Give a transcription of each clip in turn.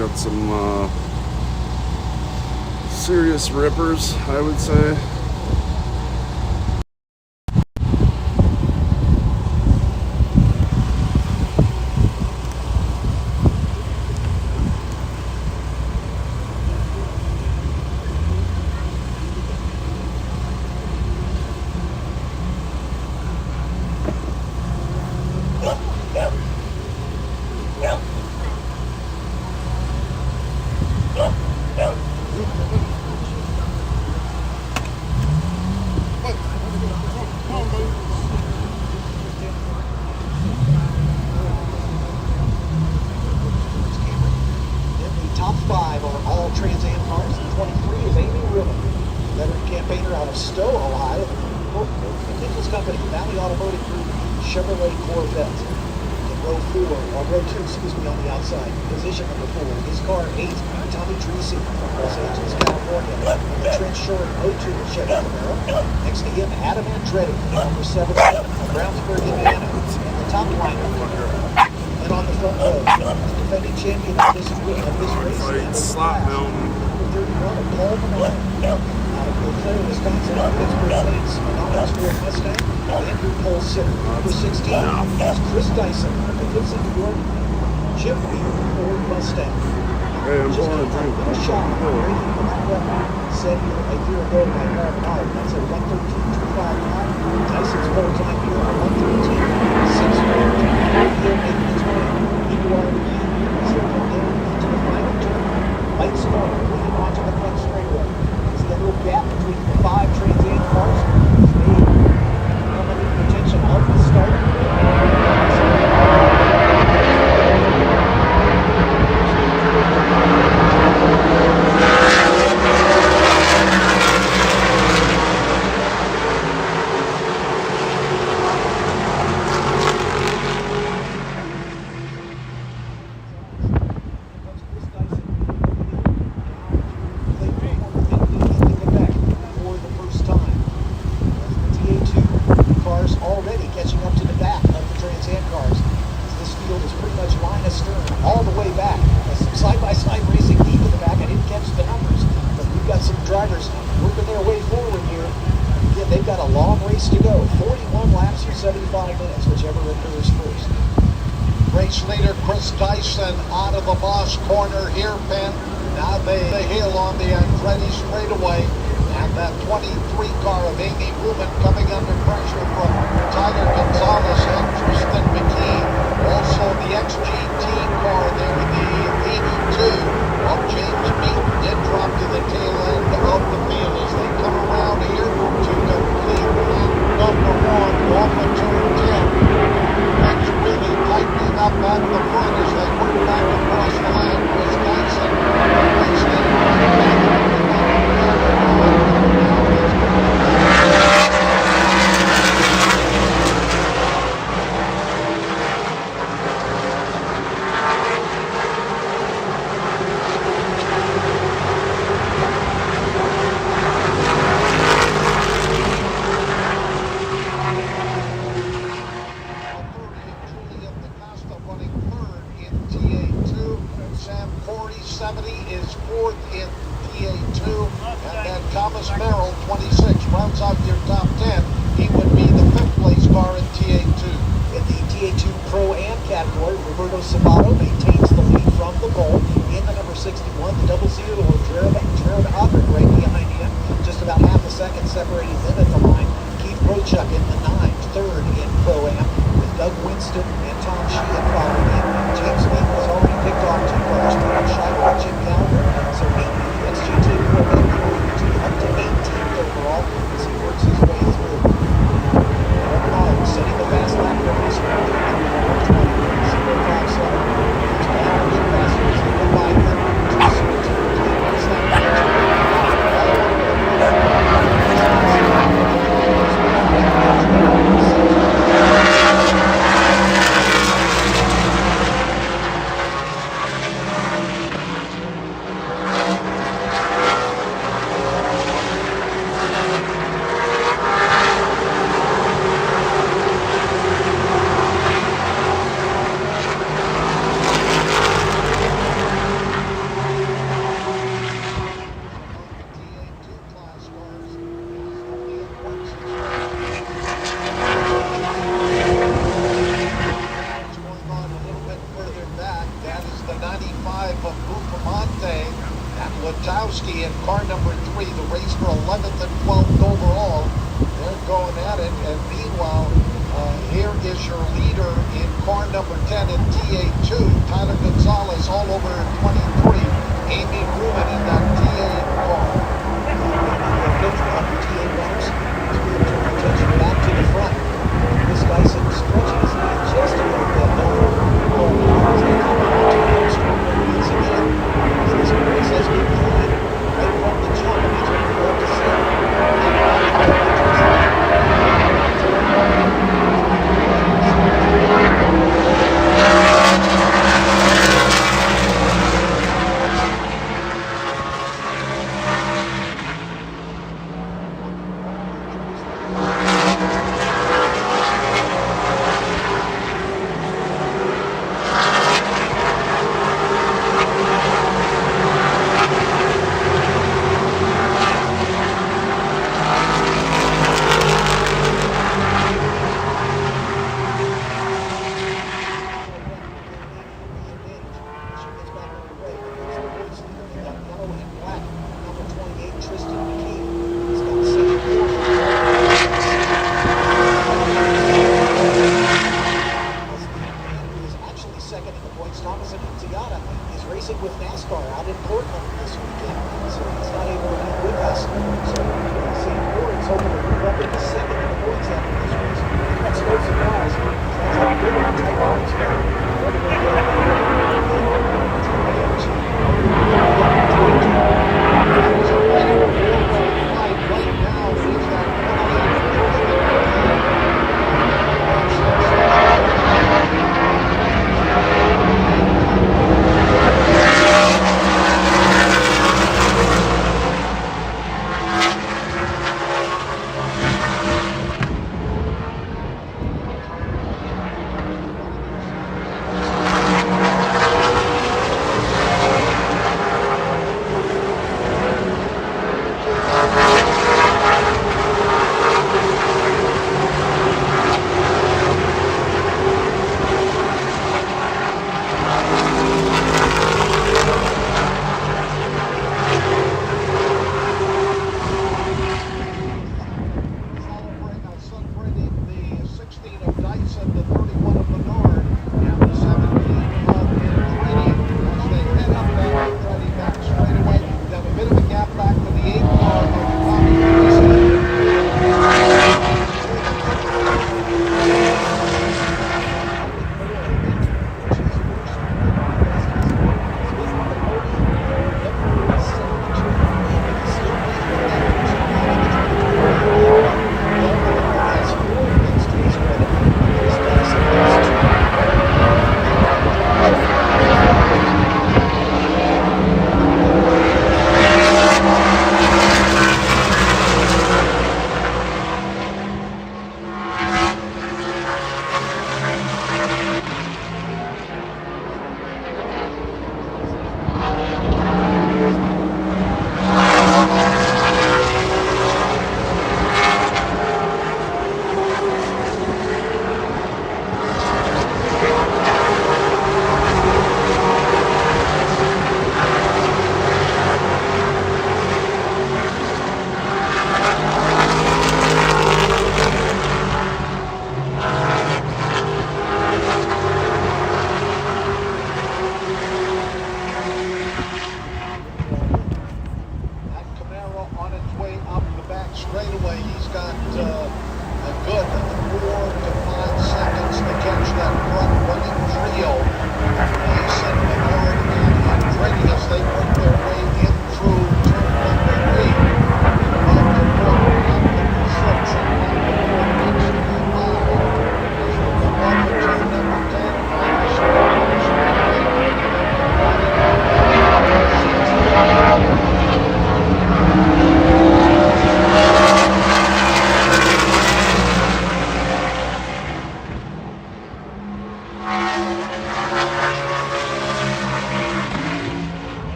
got some serious rippers, I would say. Top 5 are all Trans Am cars. 23 is Amy Ribbon, veteran campaigner out of Stowe, Ohio. The Nichols Company, Valley Automotive Group, Chevrolet Corvette. In row 4, or row 2, excuse me, on the outside. Position number 4. His car 8, Tommy Treacy, Los Angeles, California. The Trent Short 02 Chevy Camaro. Next to him, Adam Andretti, number 7, Brownsburg, Indiana. And the top lineup. And on the front row, defending champion of this race, Slot Mountain. Number 31, Paul Malone. Out of Eau Claire, Wisconsin, Pittsburgh Plains, MOTORSPORT Mustang, Andrew Pole Sitter. Number 16 is Chris Dyson, the Vincent York Chip Wheel Ford Mustang. Hey, I'm pouring a drink. A shot said here a year ago by Mark Hart. That's a 113.259. Dyson's pole time here at 113.6. Lights on, leading onto the front straightaway. See that little gap between the 5 Trans Am cars is made from the potential of the start. Already catching up to the back of the Trans Am cars. This field is pretty much line astern all the way back. Some side-by-side racing deep in the back. I didn't catch the numbers, but we've got some drivers working their way forward here. Again, they've got a long race to go. 41 laps or 75 minutes, whichever occurs first. Race leader Chris Dyson out of the Moss corner hairpin. Now the hill on the Andretti straightaway. And that 23 car of Amy Rubin coming under pressure from Tyler Gonzalez and Tristan McKee. Also the XGT car there, the 82 of James Meaton, did drop to the tail end of the field as they come around here to complete number 1 off of turn 10. Things really tightening up at the front as they work back across the line. Chris Dyson racing is 4th in TA2, and then Thomas Merrill, 26, rounds out your top 10. He would be the 5th place car in TA2. In the TA2 Pro-Am category, Roberto Sabato maintains the lead from the pole. In the number 61, the double zero or Jared Aubert right behind him, just about half a second separating them at the line. Keith Rochuk in the 9, 3rd in Pro-Am, with Doug Winston and Tom Sheehan following him. James Meaton has already picked off 2 cars, Brad Scheiber and Jim Gallagher. So Meaton, the XGT Pro-Am up to 18th overall as he works his way through. Setting the fast lap for this one. 0.57. It's down a bit faster as they go by him. 2:17. 95 of Bufamonte and Latowski in car number 3. The race for 11th and 12th overall. They're going at it, and meanwhile, here is your leader in car number 10 in TA2, Tyler Gonzalez, all over 23. Amy Ruben in that TA car. Attention back to the front. This guy's stretching his knee just a little bit. This race has been flying right from the jump, and he's going to go up to 7. With NASCAR out in Portland this weekend, so he's not able to be with us. So St. Lawrence hoping to move up into second in the points after this race. That's no surprise. That's how good of a tight points are. Right now is that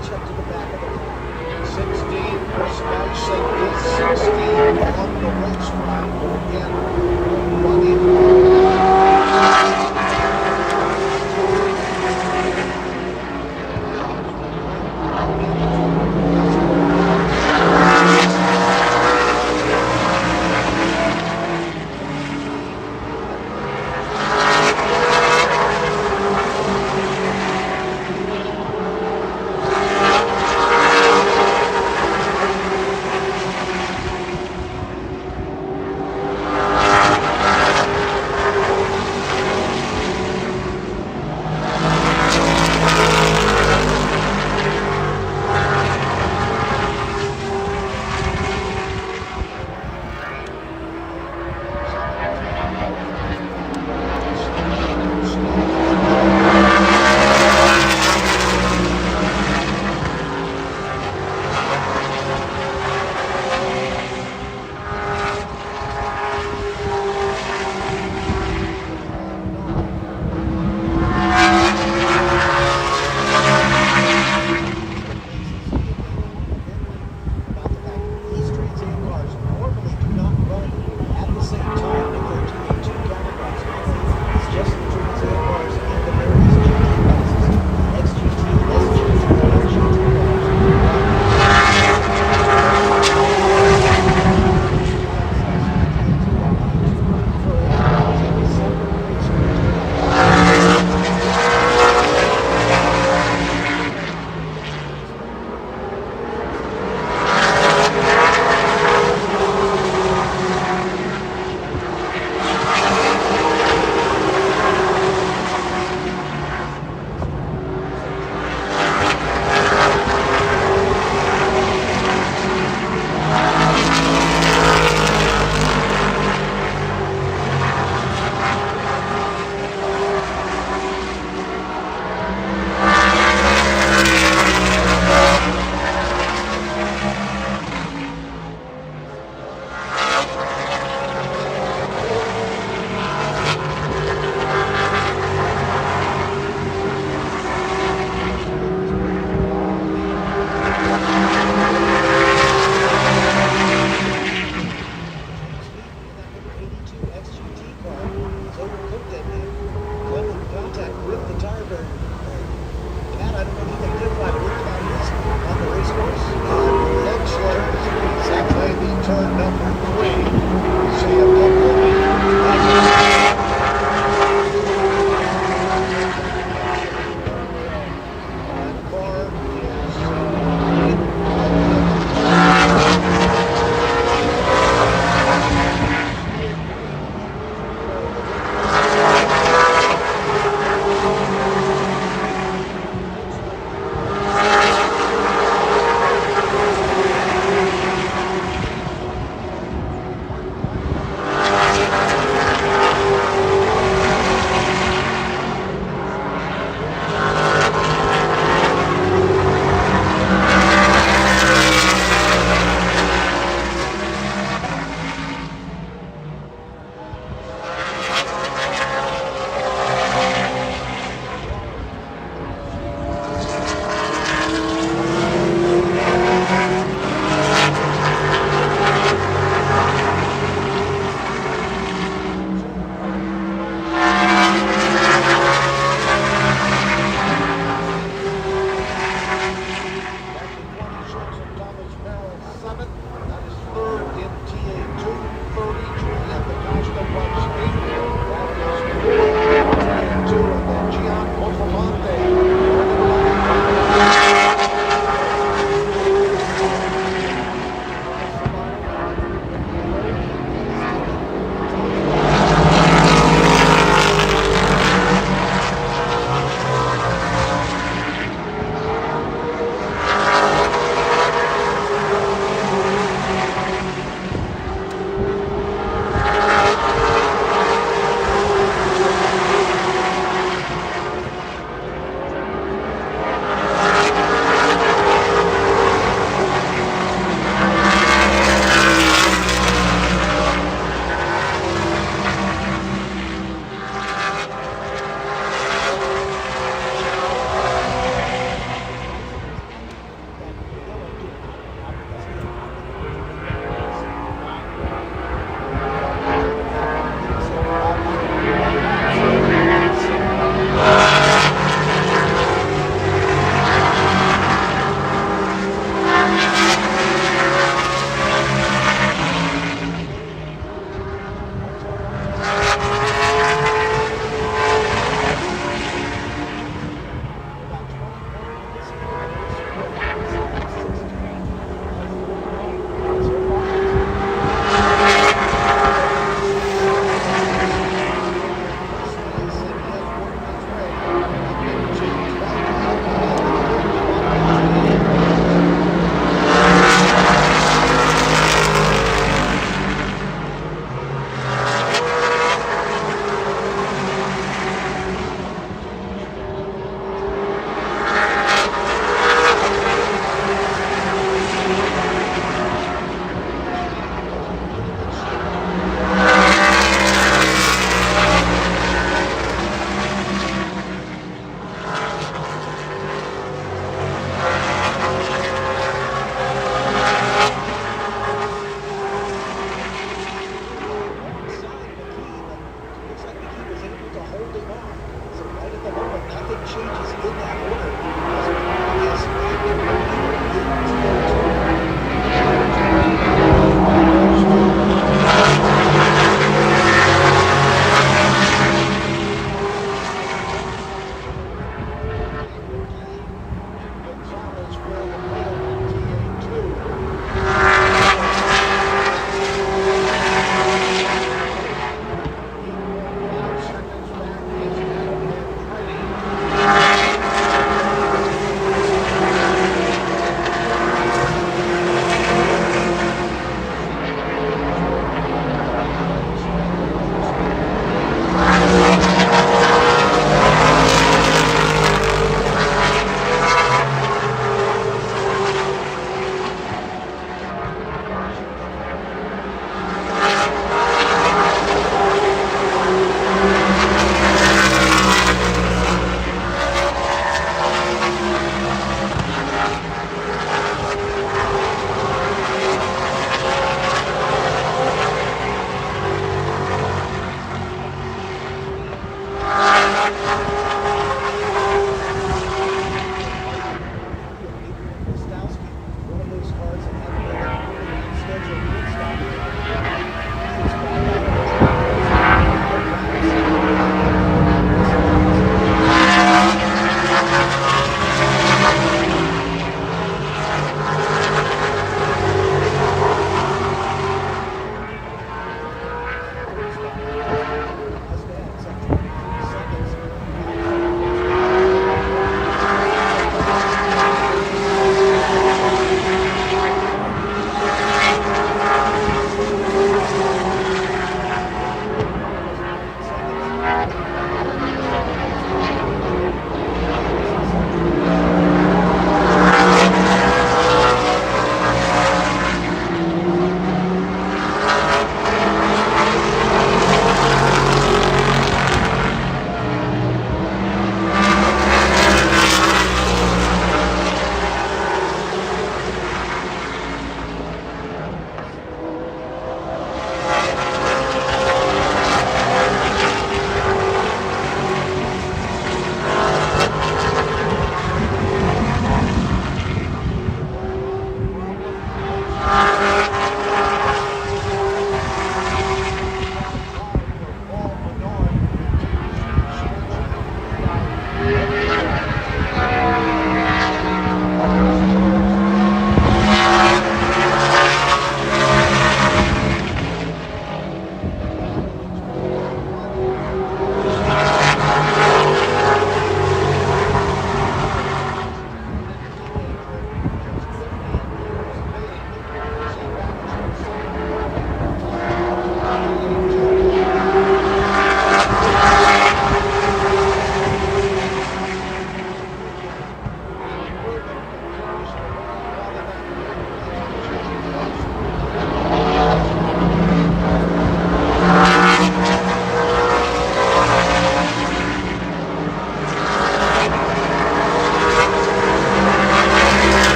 catch up to the back of the car. 16 Chris Dyson is 16 on the racetrack. Again, running.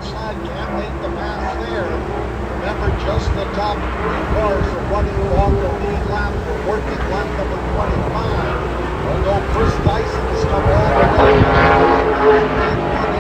outside, can't make the pass there. Remember, just the top 3 cars are running off the lead lap. We're working lap number 25. Although Chris Dyson has come all the way on the lead lap.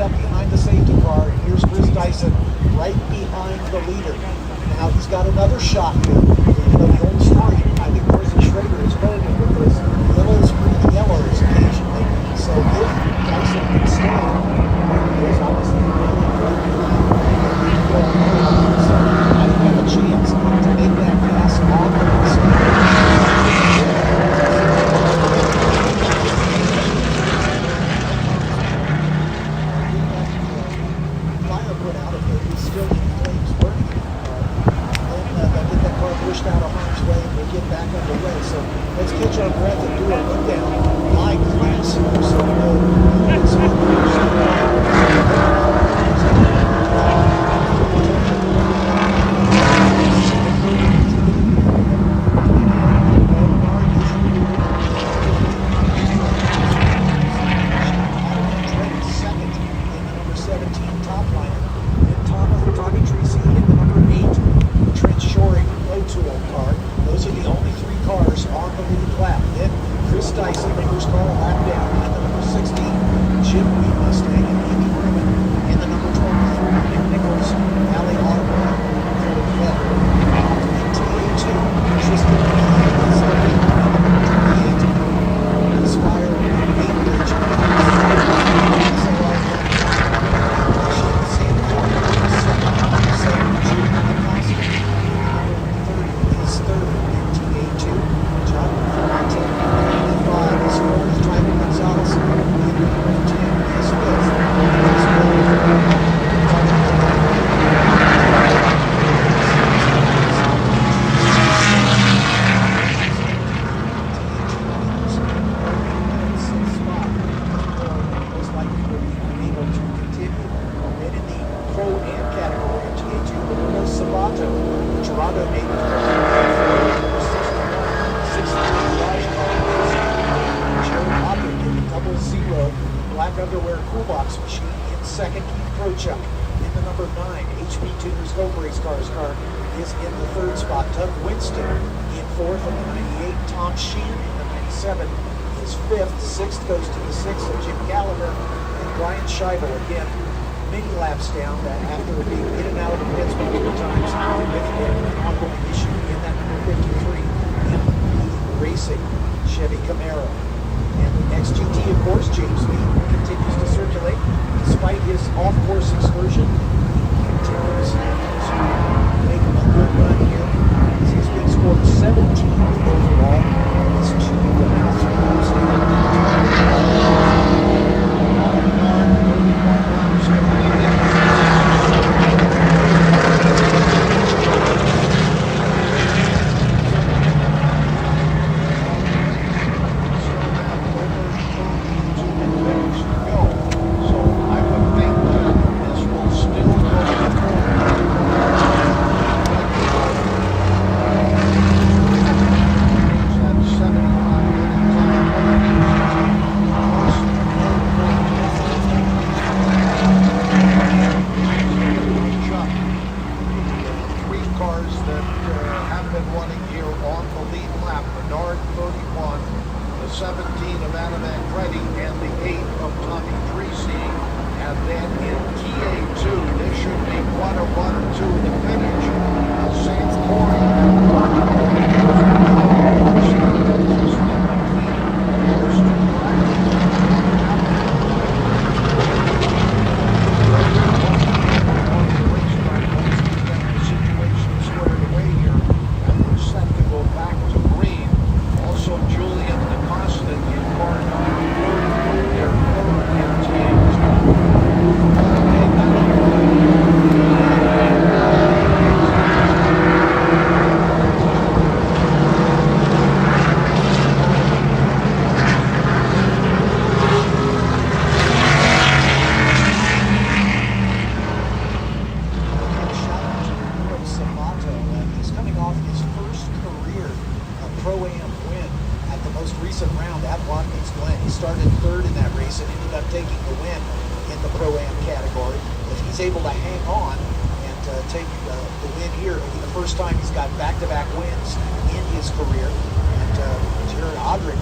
back behind the safety car. And here's Chris Dyson right behind the leader. Now he's got another shot here. You know, the old story, I think Morrison Schrader is burning with this. Yellows breed yellows occasionally. So if Dyson can stay, there's obviously I have a chance to make that pass on the fire put out of it. He's still in flames burning. Then they'll get that car pushed out of harm's way and we'll get back underway. So let's catch our breath and do a rundown by class here. So it's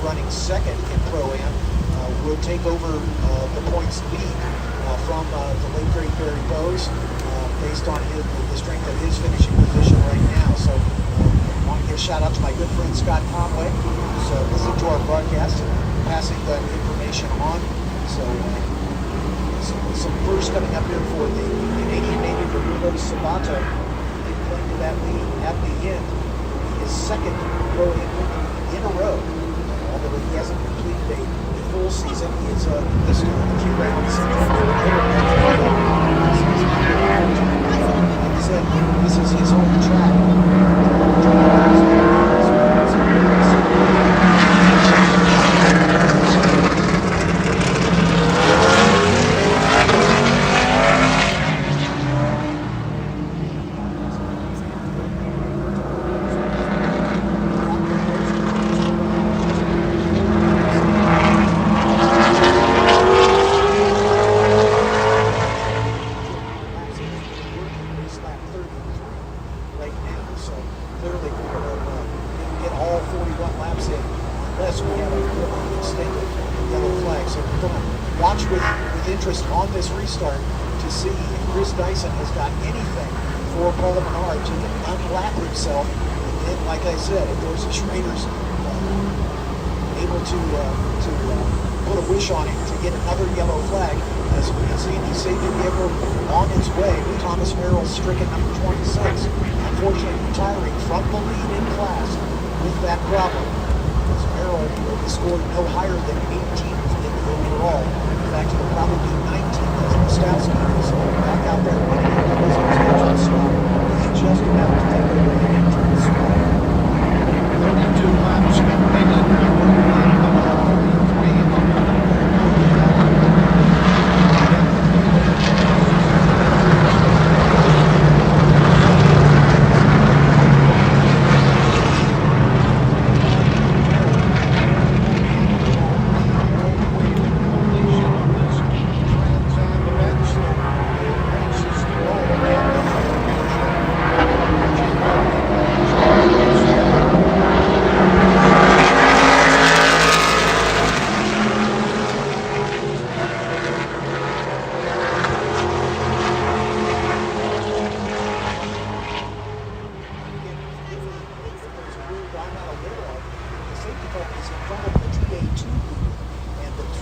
running second in Pro-Am will take over the points lead from the late great Barry Bowes, based on the strength of his finishing position right now. So I want to give a shout out to my good friend Scott Conway, who's listening to our broadcast and passing that information on. So some first coming up here for the Canadian native Roberto Sabato. He claimed to that lead at the end. His second pro in a row. Although he hasn't completed a full season, he is listed on a few rounds. Like I said, this is his home track. Right now, so clearly we're going to get all 41 laps in unless we have a really extended yellow flag. So we're going to watch with interest on this restart to see if Chris Dyson has got anything for Paul Menard to unlap himself. And then, like I said, if Dorsey Schrader's able to put a wish on him to get another yellow flag, as we can see, he's saved the vehicle on its way with Thomas Merrill stricken number 26. Unfortunately, retiring from the lead in class with that problem. As Merrill scored no higher than 18th in the overall. In fact, he'll probably be 19th as Mostowski is back out there winning his scheduled stop. He's just about to take over the 18th spot. 32 laps completed. Lap number 33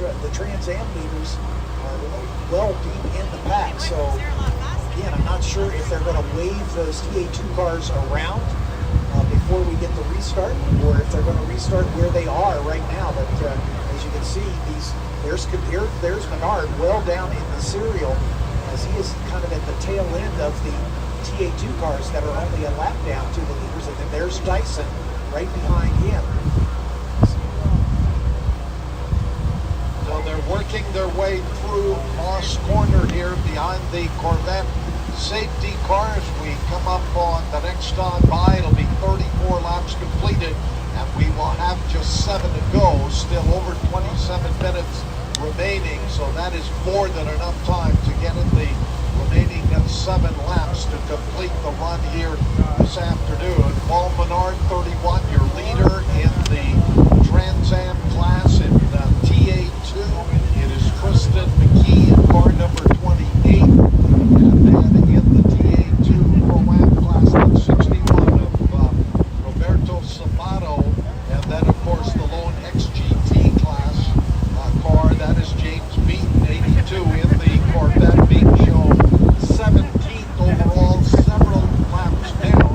The Trans Am leaders are well deep in the pack, so again, I'm not sure if they're going to wave those TA2 cars around before we get the restart, or if they're going to restart where they are right now. But as you can see, there's Menard well down in the serial, as he is kind of at the tail end of the TA2 cars that are only a lap down to the leaders, and then there's Dyson right behind him. So they're working their way through Moss Corner here behind the Corvette safety cars. We come up on the next on by. It'll be 34 laps completed, and we will have just 7 to go. Still over 27 minutes remaining, so that is more than enough time to get in the remaining 7 laps to complete the run here this afternoon. Paul Menard, 31, your leader in the Trans Am class in TA2. It is Tristan McKee in car number 28. And then in the TA2 Pro-Am class, that's 61 of Roberto Sabato. And then, of course, the lone XGT class car, that is James Beaton, 82 in the Corvette, being shown 17th overall, several laps down.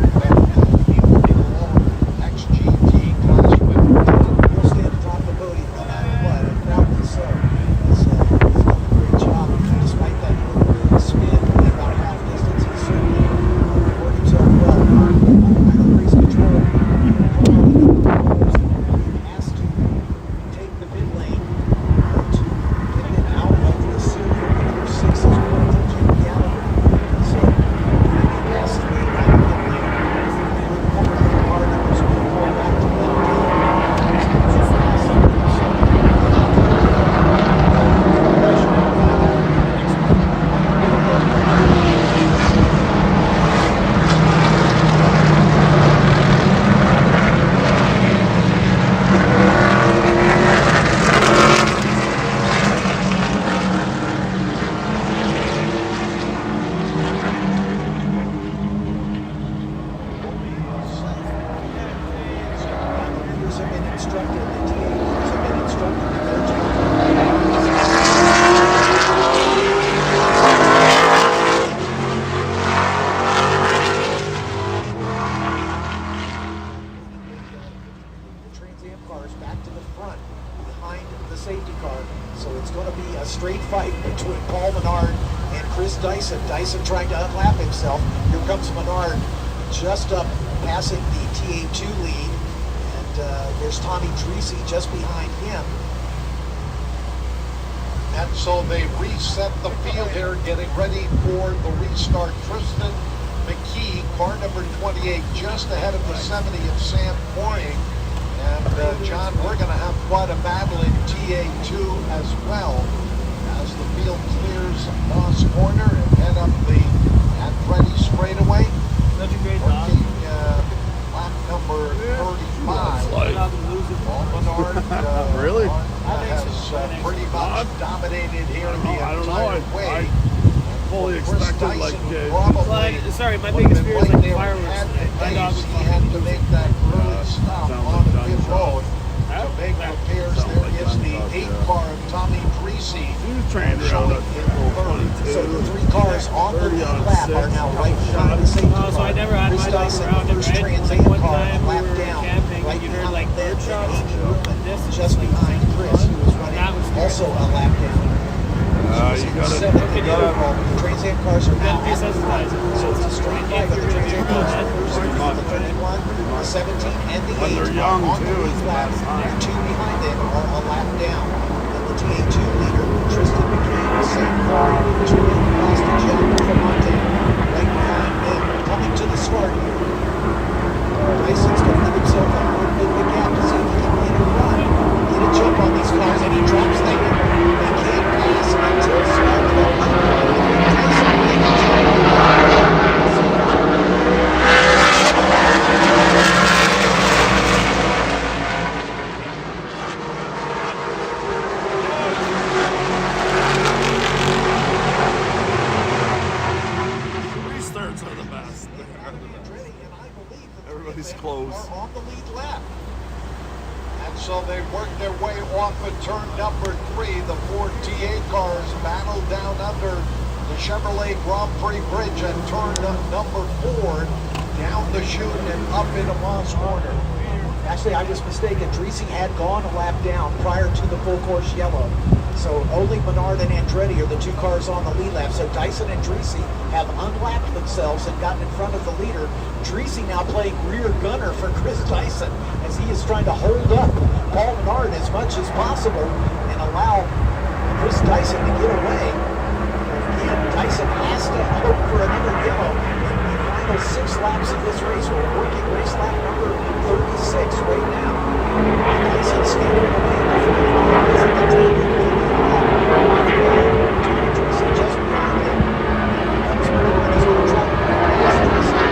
XGT class winner. He'll stand atop the podium no matter what, and proudly so. Dyson. Dyson trying to unlap himself. Here comes Menard just up passing the TA2 lead. And there's Tommy Dreese just behind him. And so they reset the field here, getting ready for the restart. Tristan McKee, car number 28, just ahead of the 70 of Sam Poring. And John, we're going to have quite a battle in TA2 as well as the field clears Moss Corner and head up the Andretti straightaway. Such a great dog. Working lap number 35. Paul Menard Really? has pretty much dominated here the I don't know. entire way. I fully Chris expected like Dyson Well, probably sorry, my would have biggest been fear is right like there fireworks at today. the My dog base. was He had to make that early stop sounds on like the John pit Shaw. road to make repairs. Sounds There like is John the Shaw, 8 yeah. car of Tommy Dreese. He was trained around showing at in third. So the 3 cars on the 30 lead on lap 6. are now right behind the safety car. Oh, so I never had Chris my dog Dyson, around the him, first right? Trans Like Am one car, time we lap were down. camping Right and you heard behind like them, bird shots Amy from Ruben, a distance. just like, behind Chris, who was running That was scary. also a lap down. You gotta, Seven you gotta, overall. Trans Am cars are now at the desensitize it. so it's a straight fight with the Trans Am cars. The 31, the 17, and the 8 when they're young on the too, lead it's lap. best time. The 2 behind them are a lap down. And the TA2 leader, Tristan McKee, the same car, Julian Costa, John Monte, right behind them, coming to the start here. Dyson's going to give himself a little bit of a gap to see if he can get a run, get a jump on these cars, and he drops them. They can't pass until start of the Dyson making a restarts are the best. Everybody's close. Are on the lead lap. And so they work their way off of turn number 3. The 4 TA cars battle down under the Chevrolet Grand Prix Bridge at turn number 4, down the chute and up into Moss Corner. Actually, I was mistaken. Dreese had gone a lap down prior to the full course yellow. So only Menard and Andretti are the 2 cars on the lead lap. So Dyson and Dreese have unlapped themselves and gotten in front of the leader. Dreese now playing rear gunner for Chris Dyson as he is trying to hold up Paul Menard as much as possible and allow Chris Dyson to get away. Again, Dyson has to hope for another yellow in the final 6 laps of this race. We're working race lap number 36 right now. Dyson skating away before the is at the top of the lead. Just behind him. Comes Menard, he's going to try to pass Tristan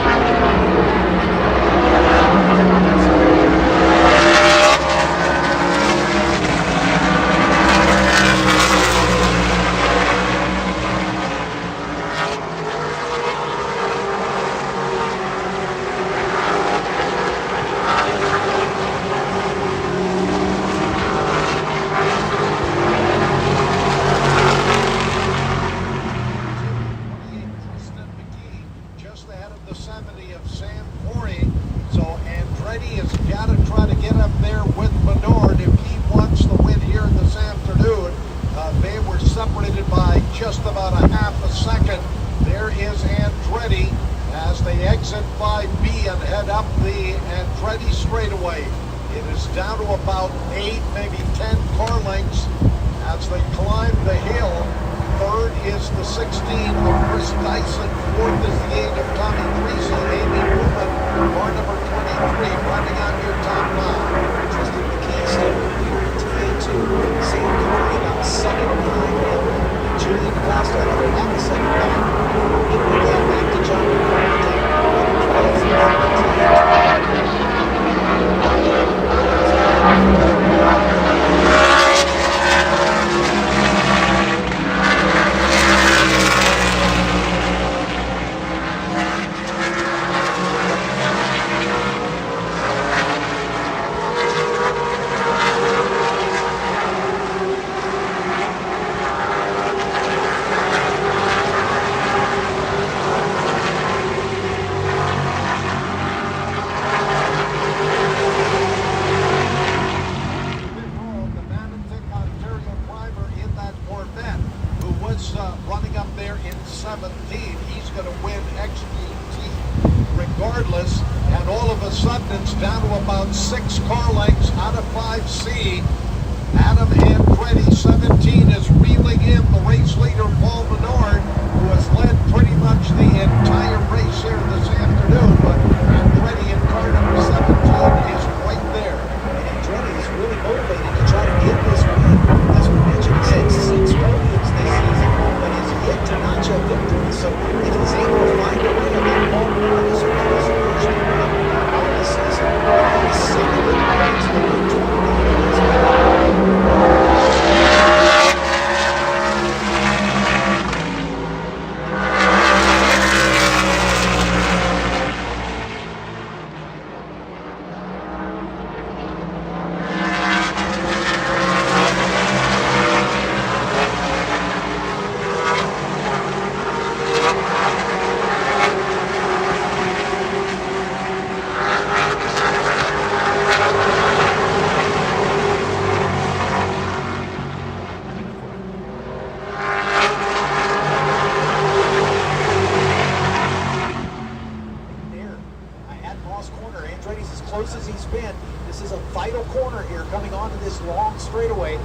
McKee, just ahead of the 70 of Sam Poring. So Andretti has got to try to get up there with Menard if he wants the win here this afternoon. They were separated by just about a half a second. There is Andretti as they exit 5B and head up the Andretti straightaway. It is down to about 8, maybe 10 car lengths as they climb the hill. Third is the 16 of Chris Dyson. Fourth is the 8 of Tommy Dreese. Amy Ruben, car number 23, running on your top 9. Tristan McKee still leader in TA2. Sam Corey about second behind him. Julian Costa about the second back. Getting the gap back to John Monte. 12th in TA2. he's going to win XGT regardless. And all of a sudden, it's down to about 6 car lengths out of 5C. Adam Andretti, 17, is reeling in the race leader, Paul Menard, who has led pretty much the entire race here this afternoon. But Andretti in car number 17 is right there. And Andretti is really motivated to try to get this win. As we mentioned, he's had 6 podiums this season, but has yet to notch a victory. So if he's able to find a way to make Paul Menard his first version of the season, he's second in points with the 20 as he's been. This is a vital corner here coming onto this long straightaway.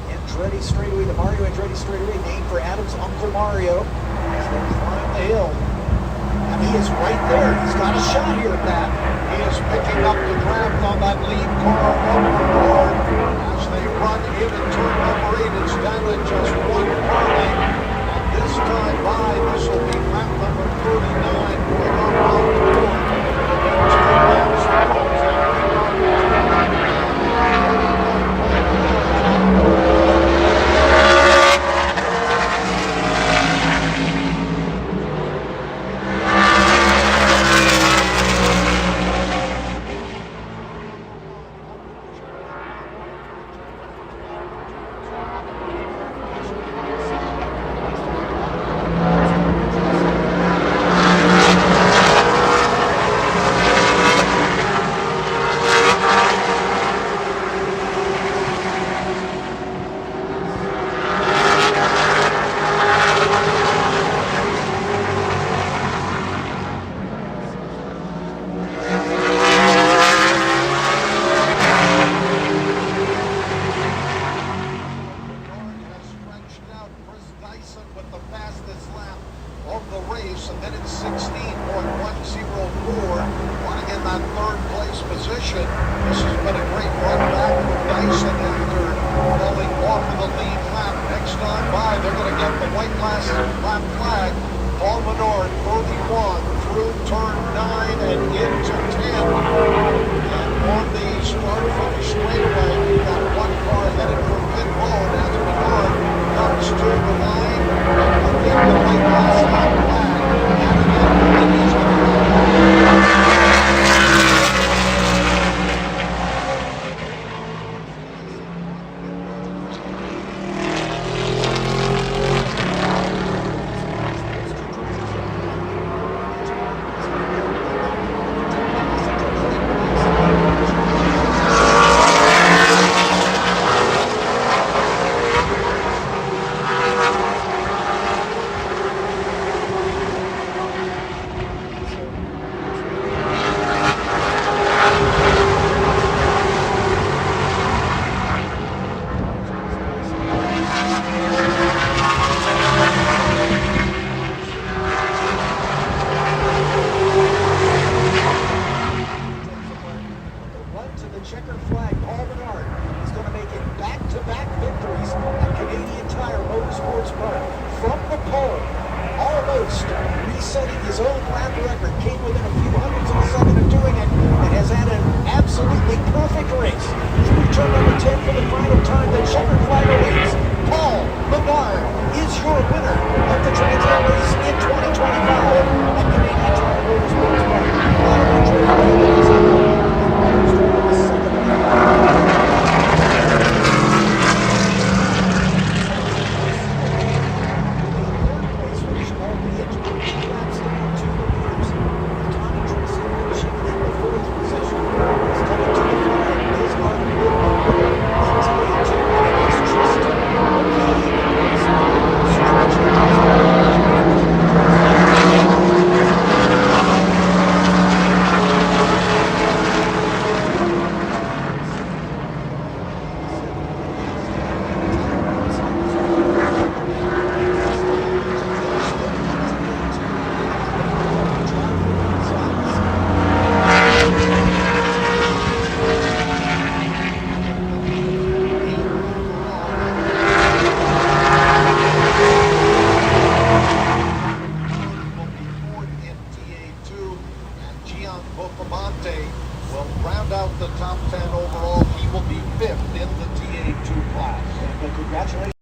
Andretti straightaway, the Mario Andretti straightaway, named for Adam's uncle Mario. He's going to climb the hill. And he is right there. He's got a shot here at that. He is picking up the draft on that lead car over board as they run into turn number 8. It's down to just 1 car length. And this time by, this will be lap number 39 going on around the board. With the fastest lap of the race, and then it's 16.104, running in that 3rd place position. This has been a great run back for Dyson after falling off of the lead lap. Next time by, they're going to get the white lap flag. Paul Menard, 31, through turn 9 and into 10. And on the start-finish straightaway, we've got 1 car headed for pit road as Menard comes to the line. The white last lap flag, and again, he's going checkered flag. Paul Menard is going to make it back-to-back victories at Canadian Tire Motorsports Park. From the pole, almost resetting his own lap record. Came within a few hundredths of a second of doing it and has had an absolutely perfect race. Through turn number 10 for the final time, the checkered flag awaits. Paul Menard is your winner of the Trans Am race in 2025 at Canadian Tire Motorsports Park. Day will round out the top 10 overall. He will be 5th in the TA2 class. But congratulations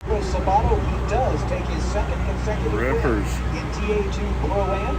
to Sabato. He does take his second consecutive win Rippers. in TA2 Pro-Am.